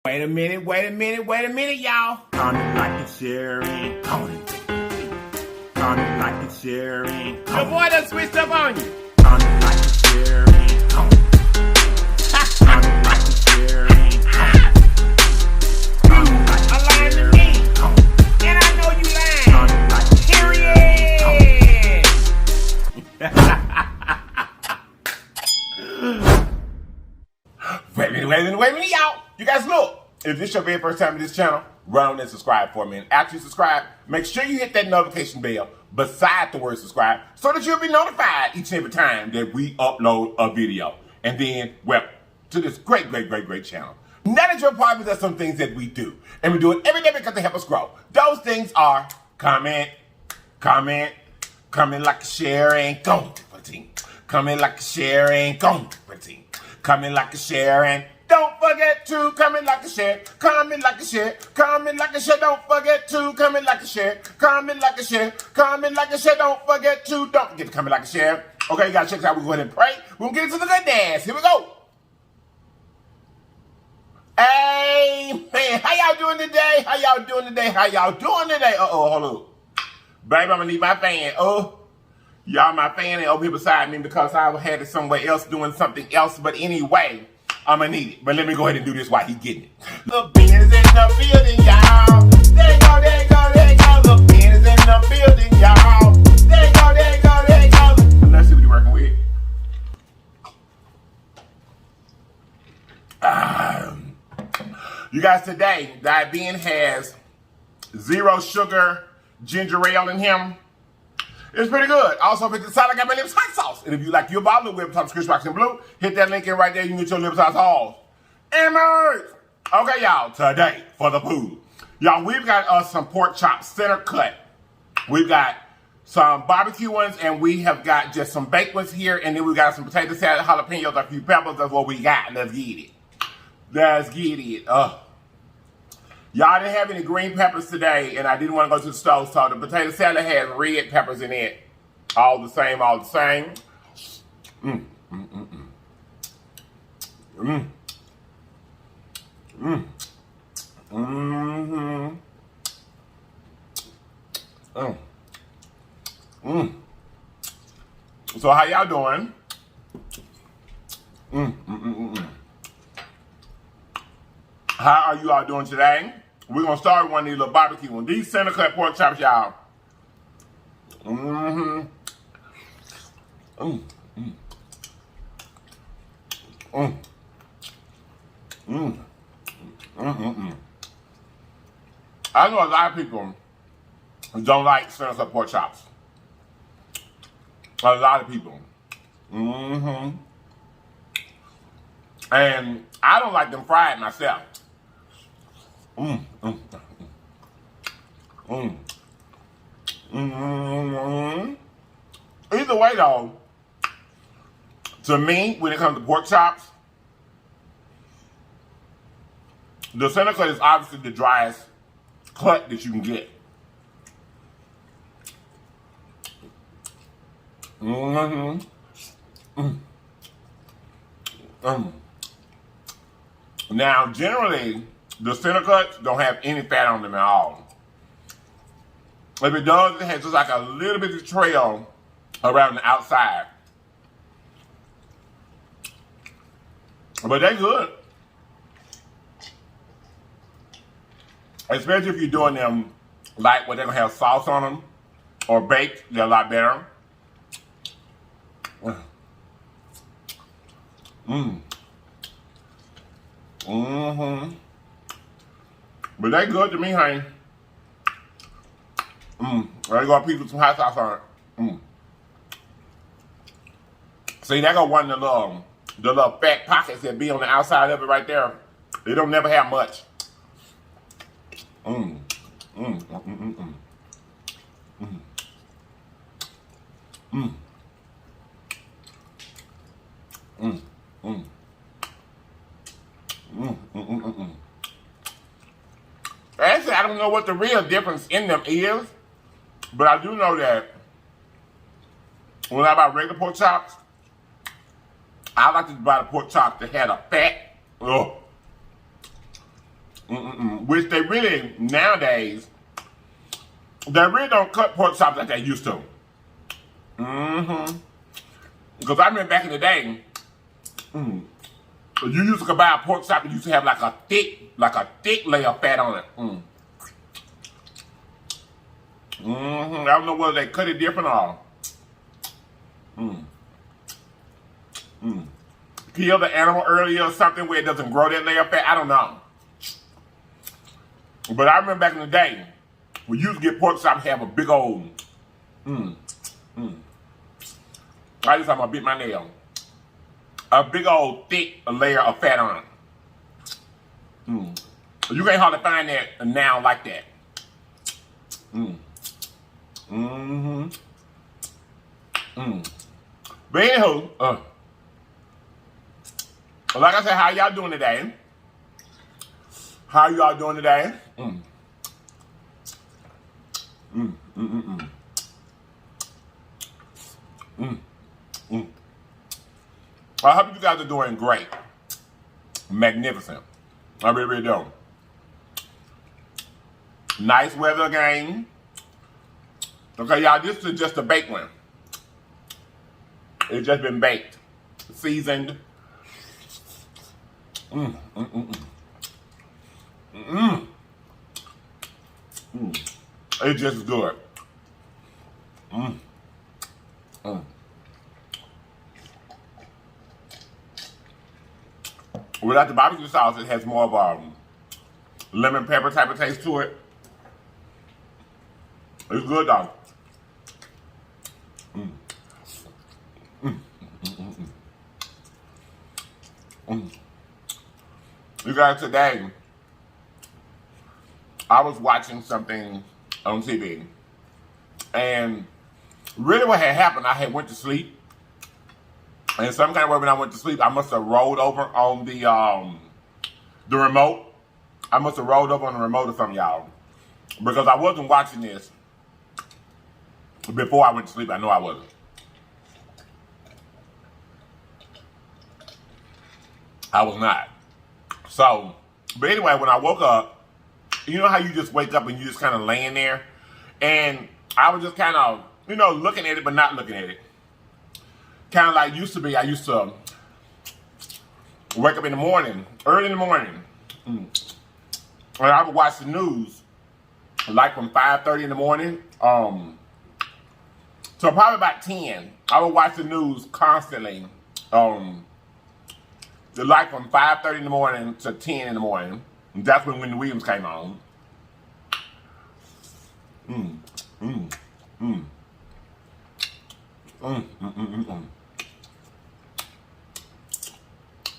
Wait a minute, y'all. Comment, like, and share, and comment. Comment, like, and share, and Your comment. boy done switched up on you. Comment, like, and share, and comment. Comment, like, and share, and comment. Comment, like, A and lying to share, me. and comment. And I know you lying. Comment, like, and share, and Period. Wait a minute, y'all. You guys look. If this is your very first time to this channel, run on and subscribe for me. And after you subscribe, make sure you hit that notification bell beside the word subscribe so that you'll be notified each and every time that we upload a video. And then, well, to this great channel. Now that you're part of it, there's some things that we do. And we do it every day because they help us grow. Those things are comment, like, share, and go. Comment, like, share, and go. Comment, like, share, and don't forget to comment, like, share. Comment, like, share. Comment, like, share. Don't forget to comment, like, share. Comment, like, share. Comment, like, share. Don't forget to comment, like, share. Okay, you gotta check this out. We're going to go ahead and pray. We're going to get into the good dance. Here we go. Amen. How y'all doing today? Uh-oh, hold on. Baby, I'm going to need my fan. Oh, y'all my fan and over here beside me because I had it somewhere else doing something else. But anyway, I'm going to need it. But let me go ahead and do this while he getting it. The bean is in the building, y'all. There you go. The bean is in the building, y'all. There you go. Let's see what you're working with. You guys, today, that bean has 0 sugar ginger ale in him. It's pretty good. Also, if it's inside, I got my Llips hot sauce. And if you like your bottle of whipped top Scratch Box in blue, hit that link in right there. You can get your Llips hot sauce. Emerge! Okay, y'all, today for the food. Y'all, we've got some pork chops, center cut. We've got some barbecue ones, and we have got just some baked ones here. And then we've got some potato salad, jalapenos, a few peppers. That's what we got. Let's get it. Y'all didn't have any green peppers today, and I didn't want to go to the store, so the potato salad had red peppers in it. All the same. So how y'all doing? How are you all doing today? We're going to start with one of these little barbecue ones. These center cut pork chops, y'all. I know a lot of people don't like center cut pork chops. A lot of people. And I don't like them fried myself. Either way, though, to me, when it comes to pork chops, the center cut is obviously the driest cut that you can get. Now, generally, the center cuts don't have any fat on them at all. If it does, it has just like a little bit of trail around the outside. But they're good. Especially if you're doing them like where they're going to have sauce on them or baked, they're a lot better. But they good to me, honey. There you go, a piece with some hot sauce on it. See, that go one of the little fat pockets that be on the outside of it right there. They don't never have much. Actually, I don't know what the real difference in them is, but I do know that when I buy regular pork chops, I like to buy the pork chops that had a fat. Which they really, nowadays, they really don't cut pork chops like they used to. Because I remember back in the day, you used to buy a pork chop and used to have like a thick layer of fat on it. I don't know whether they cut it different or kill the animal earlier or something where it doesn't grow that layer of fat. I don't know. But I remember back in the day, we used to get pork chops have a big old I just gonna bit my nail. A big old thick layer of fat on it. You can't hardly find that now like that. But anywho, like I said, how y'all doing today? How y'all doing today? I hope you guys are doing great. Magnificent. I really, really do. Nice weather again. Okay, y'all, this is just a baked one. It's just been baked. Seasoned. It's just good. Without the barbecue sauce, it has more of a lemon pepper type of taste to it. It's good though. You guys, today I was watching something on TV, and really what had happened, I had went to sleep, and some kind of way when I went to sleep, I must have rolled over on the remote. I must have rolled over on the remote or something, y'all, because I wasn't watching this before I went to sleep. I know I wasn't. I was not. So, but anyway, when I woke up, you know how you just wake up and you just kind of laying there? And I was just kind of, you know, looking at it, but not looking at it. Kind of like used to be. I used to wake up in the morning, early in the morning, and I would watch the news, like from 5:30 in the morning, so probably about 10. I would watch the news constantly, like from 5:30 in the morning to 10 in the morning. And that's when Wendy Williams came on.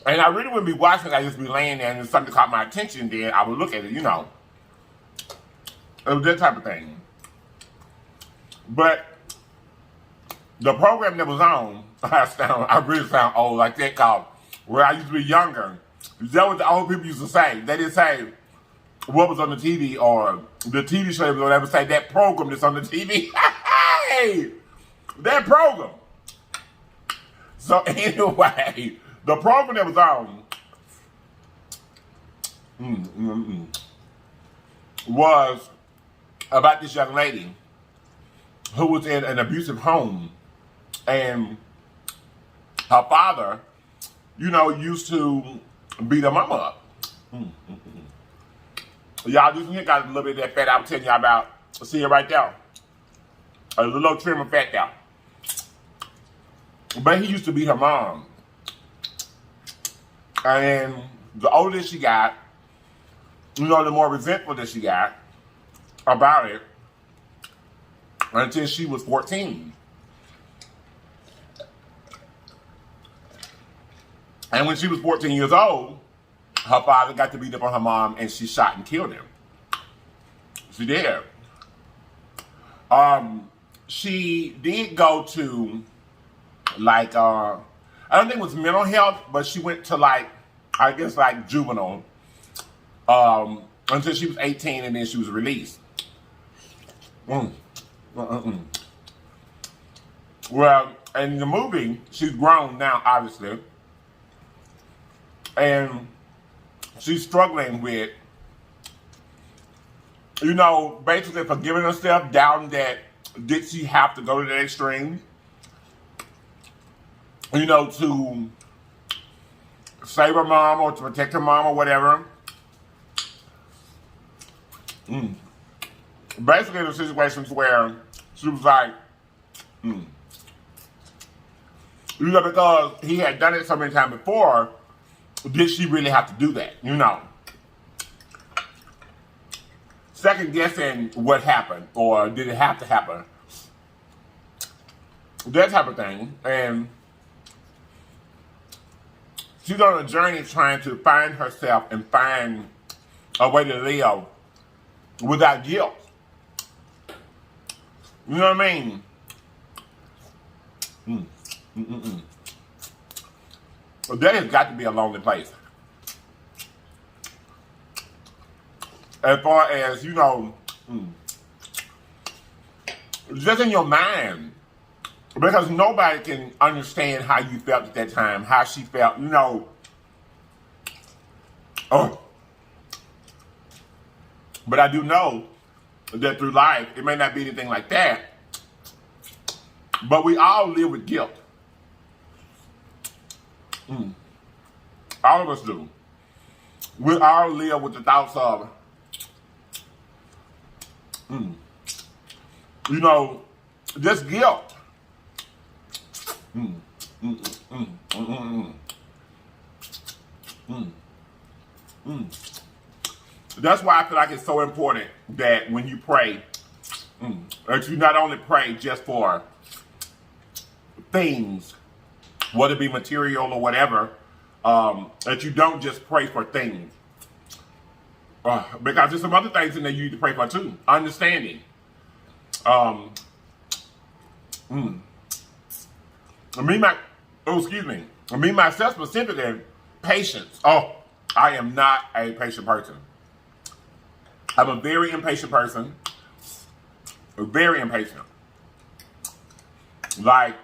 And I really wouldn't be watching it. I just be laying there and if something caught my attention, then I would look at it, you know. It was that type of thing. But the program that was on, I really sound old like that, called where I used to be younger. That was the old people used to say. They didn't say what was on the TV or the TV show, but they would say that program that's on the TV. Hey, that program. So anyway, the program that was on was about this young lady who was in an abusive home, and her father, you know, used to beat her mama up. Y'all, this one here got a little bit of that fat I was telling y'all about. See it right there. A little trim of fat there. But he used to beat her mom. And the older she got, you know, the more resentful that she got about it, until she was 14. And when she was 14 years old, her father got to beat up on her mom and she shot and killed him. She did. She did go to, like, I don't think it was mental health, but she went to, like, I guess, like, juvenile, until she was 18 and then she was released. Well, in the movie, she's grown now, obviously. And she's struggling with you know, basically forgiving herself, doubting that did she have to go to that extreme, you know, to save her mom or to protect her mom or whatever. Basically, the situations where she was like, you know, because he had done it so many times before, did she really have to do that? You know, second guessing what happened, or did it have to happen? That type of thing. And she's on a journey trying to find herself and find a way to live without guilt. You know what I mean? Well, that has got to be a lonely place. As far as, you know, just in your mind. Because nobody can understand how you felt at that time, how she felt, you know. Oh. But I do know that through life, it may not be anything like that, but we all live with guilt. All of us do. We all live with the thoughts of, you know, just guilt. That's why I feel like it's so important that when you pray, that you not only pray just for things, whether it be material or whatever, that you don't just pray for things. Because there's some other things in there you need to pray for too. Understanding. Me myself specifically, patience. Oh, I am not a patient person. I'm a very impatient person. Very impatient. Like,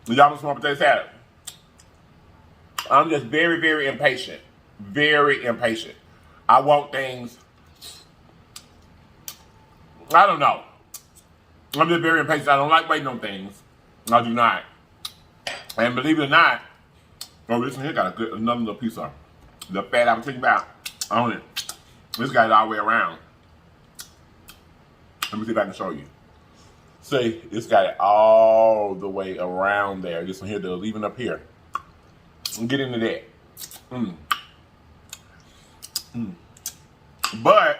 y'all just want to say that. I'm just very, very impatient. Very impatient. I want things. I don't know. I'm just very impatient. I don't like waiting on things. I do not. And believe it or not, oh, this one here got another little piece of the fat I'm talking about on it. This got it all the way around. Let me see if I can show you. See, it's got it all the way around there. This one here, they're leaving up here. Get into that. But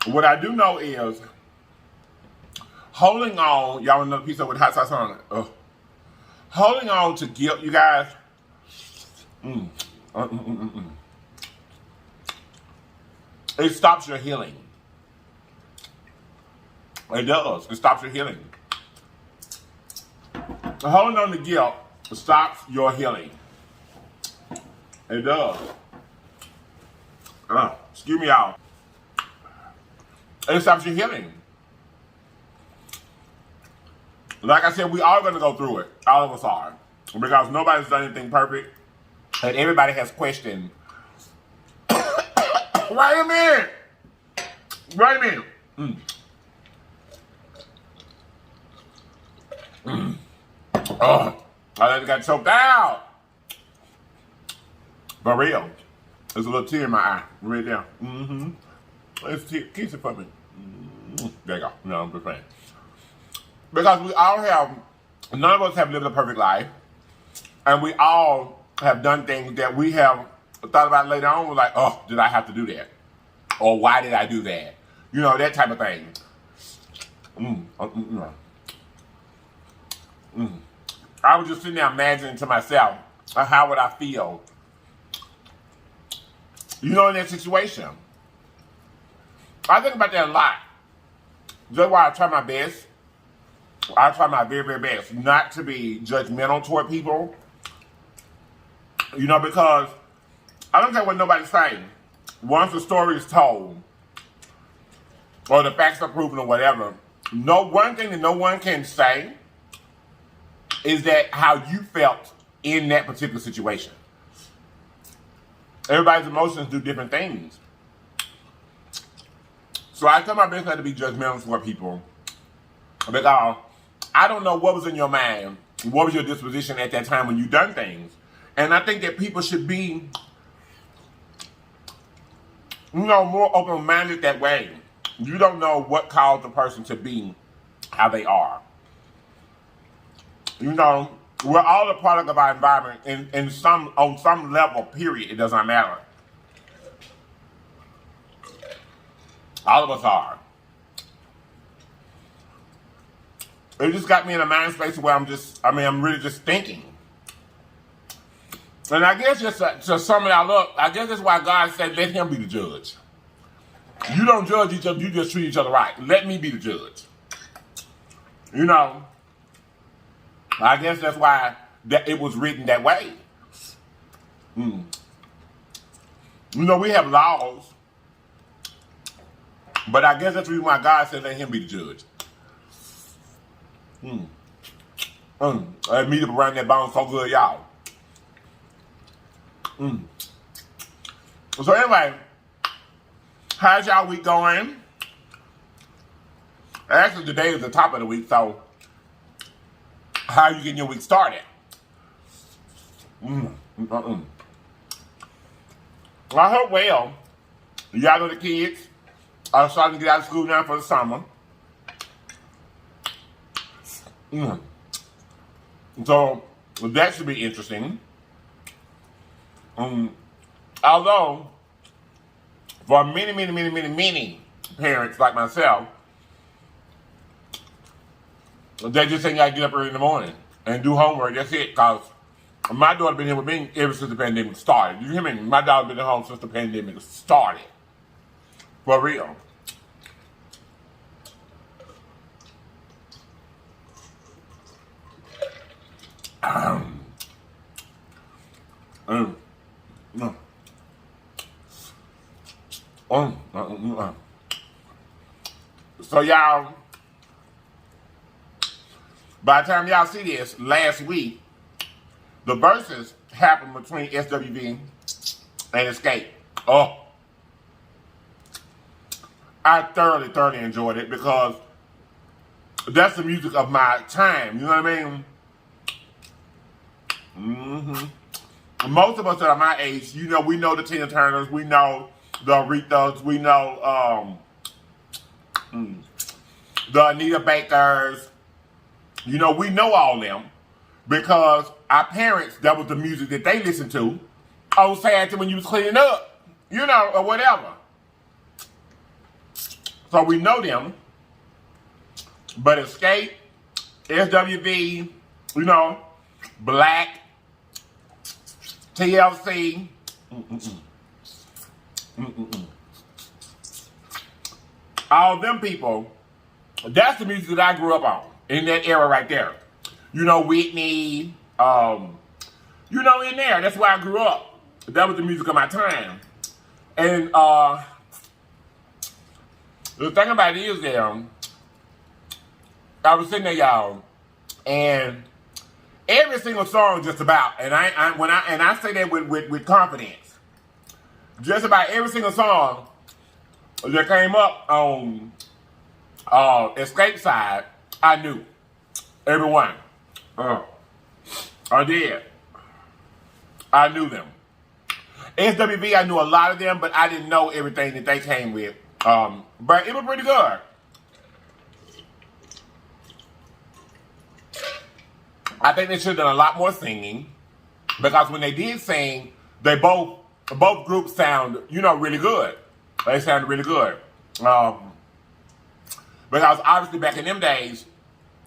what I do know is holding on. Y'all want another piece of with hot sauce on it? Holding on to guilt, you guys. It stops your healing. It does. It stops your healing. Holding on to guilt stops your healing. It does. Excuse me, y'all. It stops your healing. Like I said, we are going to go through it. All of us are. Because nobody's done anything perfect. And everybody has questioned. Wait a minute. Wait a minute. Oh, I just got choked out. For real. There's a little tear in my eye. Right there. Let's kiss it for me. There you go. No, I'm just playing. Because we all have, none of us have lived a perfect life. And we all have done things that we have thought about later on. We're like, oh, did I have to do that? Or why did I do that? You know, that type of thing. I was just sitting there imagining to myself, how would I feel? You know, in that situation. I think about that a lot. That's why I try my best. I try my very, very best not to be judgmental toward people. You know, because I don't care what nobody's saying. Once the story is told, or the facts are proven or whatever, one thing that no one can say is that how you felt in that particular situation. everybody's emotions do different things. So I tell my best not to be judgmental for people, because I don't know what was in your mind, what was your disposition at that time when you done things. And I think that people should be, more open-minded that way. You don't know what caused the person to be how they are. We're all a product of our environment on some level, period. It does not matter. All of us are. It just got me in a mind space where I'm really just thinking. And I guess just to sum it all up, I guess that's why God said, let him be the judge. You don't judge each other, you just treat each other right. Let me be the judge. I guess that's why it was written that way. We have laws, but I guess that's the reason why God said, let him be the judge. That meat up around that bone so good, y'all. So anyway, how's y'all week going? Actually, today is the top of the week, so how are you getting your week started? I hope well. Y'all know the kids are starting to get out of school now for the summer. So that should be interesting. Although, for many parents like myself, they just ain't got to get up early in the morning and do homework. That's it. Because my daughter been here with me ever since the pandemic started. You hear me? My daughter been at home since the pandemic started. For real. So y'all, by the time y'all see this, last week, the verses happened between SWV and Escape. Oh, I thoroughly enjoyed it because that's the music of my time. You know what I mean? Most of us that are my age, we know the Tina Turners, we know the Arethas, we know the Anita Bakers. We know all them because our parents, that was the music that they listened to on Saturday when you was cleaning up, or whatever. So we know them. But Escape, SWV, Black, TLC, all them people, that's the music that I grew up on in that era right there. Whitney, in there. That's where I grew up. That was the music of my time. And the thing about it is I was sitting there, y'all, and every single song just about, and I say that with confidence, just about every single song that came up on Escape side, I knew. Everyone. I did. I knew them. SWV, I knew a lot of them, but I didn't know everything that they came with. But it was pretty good. I think they should have done a lot more singing, because when they did sing, they both groups sound, really good. They sounded really good. Because obviously back in them days,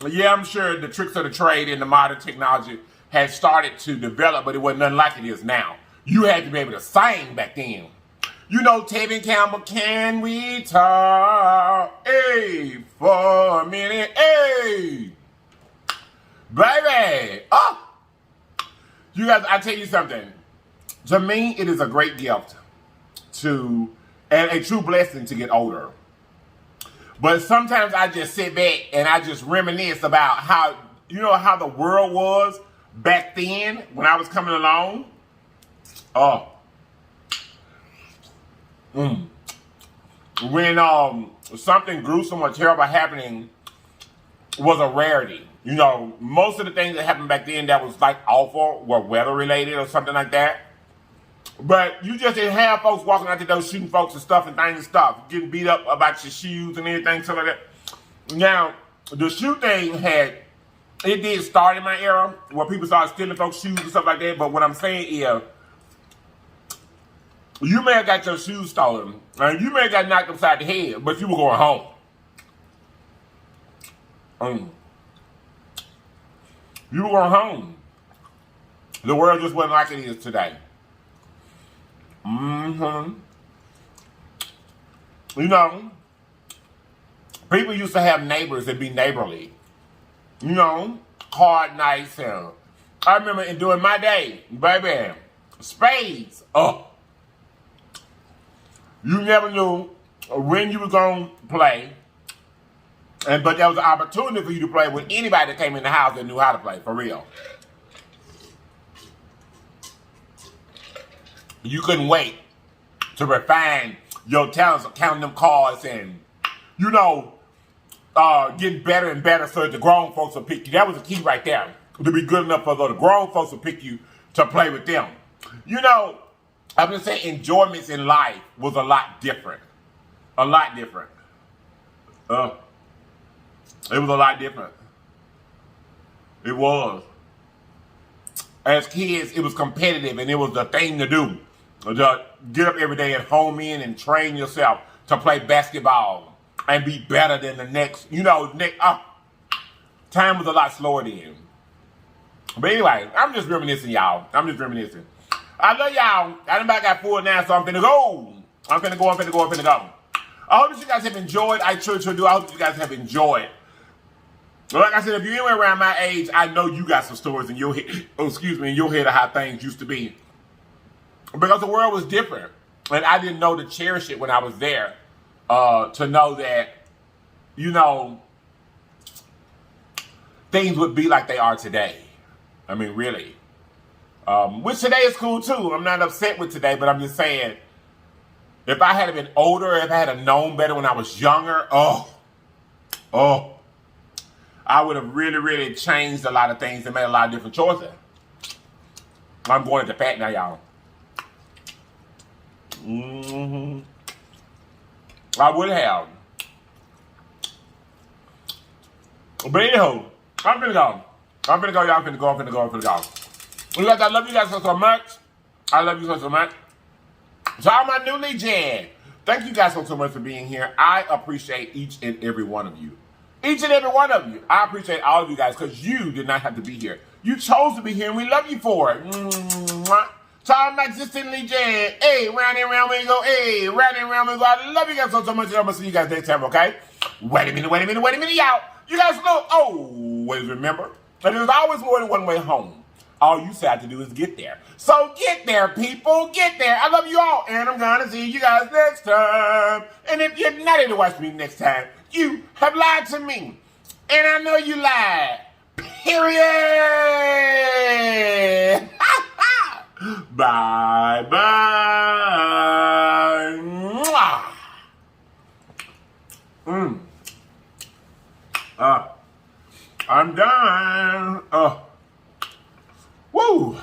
yeah, I'm sure the tricks of the trade and the modern technology had started to develop, but it wasn't nothing like it is now. You had to be able to sing back then. Tevin Campbell, can we talk? Hey, for a minute, hey. Baby, oh, you guys, I tell you something. To me, it is a great gift and a true blessing to get older. But sometimes I just sit back and I just reminisce about how the world was back then when I was coming along. Oh, when something gruesome or terrible happening was a rarity. You know, most of the things that happened back then that was like awful were weather related or something like that. But you just didn't have folks walking out the door shooting folks and stuff and things and stuff, getting beat up about your shoes and anything, stuff like that. Now, the shoe thing it did start in my era where people started stealing folks' shoes and stuff like that. But what I'm saying is, you may have got your shoes stolen and you may have got knocked upside the head, but you were going home. You were going home. The world just wasn't like it is today. You know, people used to have neighbors that be neighborly. You know, hard, nice. And I remember during my day, baby, spades. Oh, you never knew when you were going to play. But there was an opportunity for you to play with anybody that came in the house that knew how to play, for real. You couldn't wait to refine your talents of counting them cards and, you know, getting better and better so that the grown folks will pick you. That was the key right there. To be good enough for the grown folks will pick you to play with them. You know, I'm just saying enjoyments in life was a lot different. A lot different. It was a lot different. It was. As kids, it was competitive and it was the thing to do. To get up every day and home in and train yourself to play basketball and be better than the next, you know, time was a lot slower then. But anyway, I'm just reminiscing, y'all. I'm just reminiscing. I love y'all. I got full now, so I'm finna go. I'm finna go. I hope that you guys have enjoyed. I truly do. I hope that you guys have enjoyed. Like I said, if you're anywhere around my age, I know you got some stories in your head, in your head of how things used to be. Because the world was different. And I didn't know to cherish it when I was there. To know that, you know, things would be like they are today. I mean, really. Which today is cool too. I'm not upset with today, but I'm just saying, if I had been older, if I had known better when I was younger, I would have really, really changed a lot of things and made a lot of different choices. I'm going to fat now, y'all. I would have. But anyhow, I'm finna go. Y'all. I'm finna go. Look, I love you guys so much. I love you so much. So all my new legion, thank you guys so much for being here. I appreciate each and every one of you. Each and every one of you. I appreciate all of you guys because you did not have to be here. You chose to be here and we love you for it. So all my existing legion. Hey, round and round we go. Hey, round and round we go. I love you guys so much. I'm going to see you guys next time, okay? Wait a minute, y'all. You guys know, always remember, that there's always more than one way home. All you have to do is get there. So get there, people. Get there. I love you all. And I'm going to see you guys next time. And if you're not able to watch me next time, you have lied to me. And I know you lied. Period. Bye-bye. I'm done. Woo.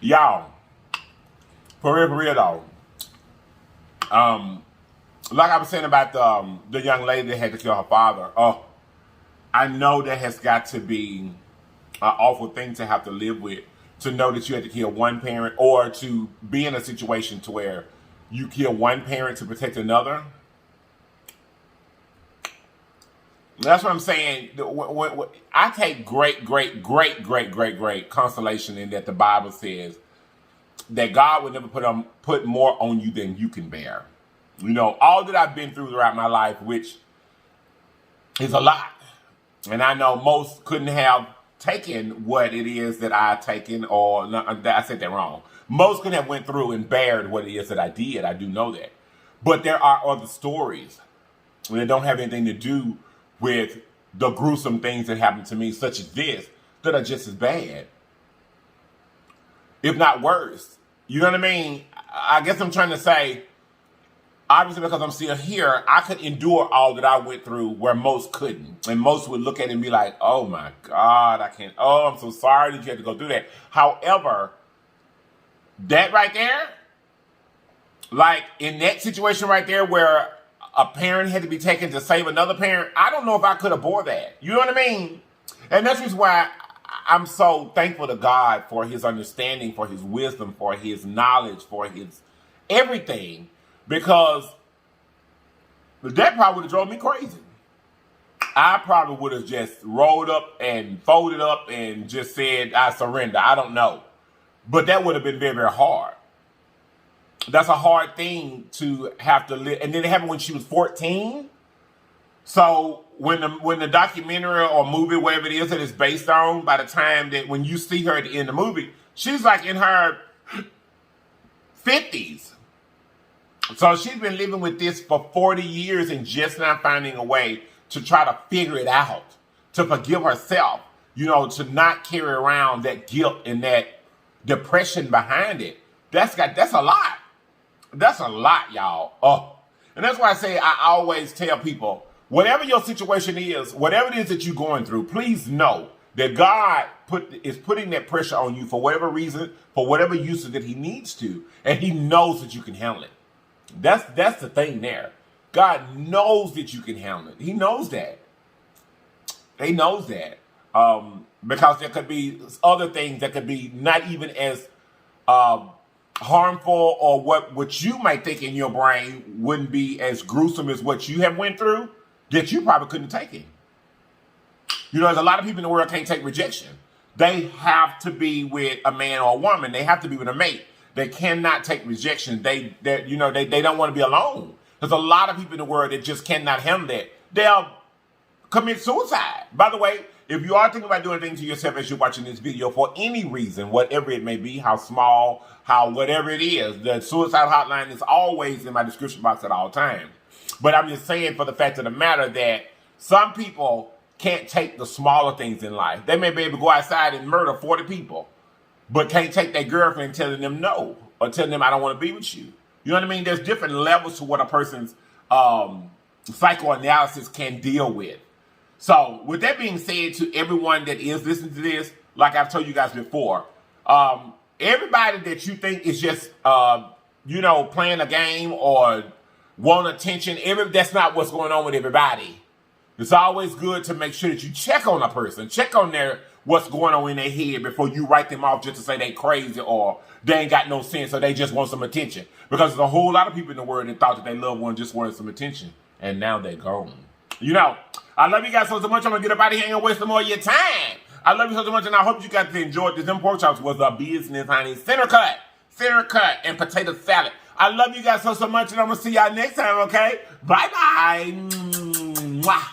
Y'all, for real though. Like I was saying about the young lady that had to kill her father. I know that has got to be an awful thing to have to live with. To know that you had to kill one parent, or to be in a situation to where you kill one parent to protect another. That's what I'm saying. I take great consolation in that the Bible says that God would never put more on you than you can bear. You know, all that I've been through throughout my life, which is a lot. And I know most couldn't have taken what it is that I've taken, or no, I said that wrong. Most couldn't have went through and bared what it is that I did. I do know that. But there are other stories that don't have anything to do with the gruesome things that happened to me, such as this. that are just as bad, if not worse. You know what I mean? I guess I'm trying to say, obviously because I'm still here, I could endure all that I went through where most couldn't. And most would look at it and be like, oh my God, I can't, oh, I'm so sorry that you had to go through that. However, that right there, like in that situation right there where a parent had to be taken to save another parent, I don't know if I could have bore that. You know what I mean? And that's just why I'm so thankful to God for his understanding, for his wisdom, for his knowledge, for his everything. Because that probably would have drove me crazy. I probably would have just rolled up and folded up and just said, I surrender. I don't know. But that would have been very, very hard. That's a hard thing to have to live. And then it happened when she was 14. So when the documentary or movie, whatever it is that it's based on, by the time that when you see her at the end of the movie, she's like in her 50s. So she's been living with this for 40 years and just now finding a way to try to figure it out, to forgive herself, you know, to not carry around that guilt and that depression behind it. That's a lot. That's a lot, y'all. Oh, and that's why I say I always tell people, whatever your situation is, whatever it is that you're going through, please know that God is putting that pressure on you for whatever reason, for whatever usage that he needs to, and he knows that you can handle it. That's the thing there. God knows that you can handle it. He knows that. He knows that. Because there could be other things that could be not even as harmful, or what you might think in your brain wouldn't be as gruesome as what you have went through, that you probably couldn't take it. You know, there's a lot of people in the world can't take rejection. They have to be with a man or a woman. They have to be with a mate. They cannot take rejection. They don't want to be alone. There's a lot of people in the world that just cannot handle that. They'll commit suicide. By the way, if you are thinking about doing things to yourself as you're watching this video for any reason, whatever it may be, how small, how whatever it is, the suicide hotline is always in my description box at all times. But I'm just saying, for the fact of the matter, that some people can't take the smaller things in life. They may be able to go outside and murder 40 people, but can't take their girlfriend telling them no, or telling them I don't want to be with you. You know what I mean? There's different levels to what a person's psychoanalysis can deal with. So with that being said, to everyone that is listening to this, like I've told you guys before, everybody that you think is just, playing a game or want attention, that's not what's going on with everybody. It's always good to make sure that you check on a person, check on what's going on in their head before you write them off just to say they crazy or they ain't got no sense or they just want some attention. Because there's a whole lot of people in the world that thought that their loved one just wanted some attention, and now they're gone. You know, I love you guys so much. I'm going to get up out of here and waste some more of your time. I love you so much, and I hope you guys enjoyed this. Them pork chops was a business, honey. Center cut, and potato salad. I love you guys so much, and I'm going to see y'all next time, okay? Bye-bye. Mwah.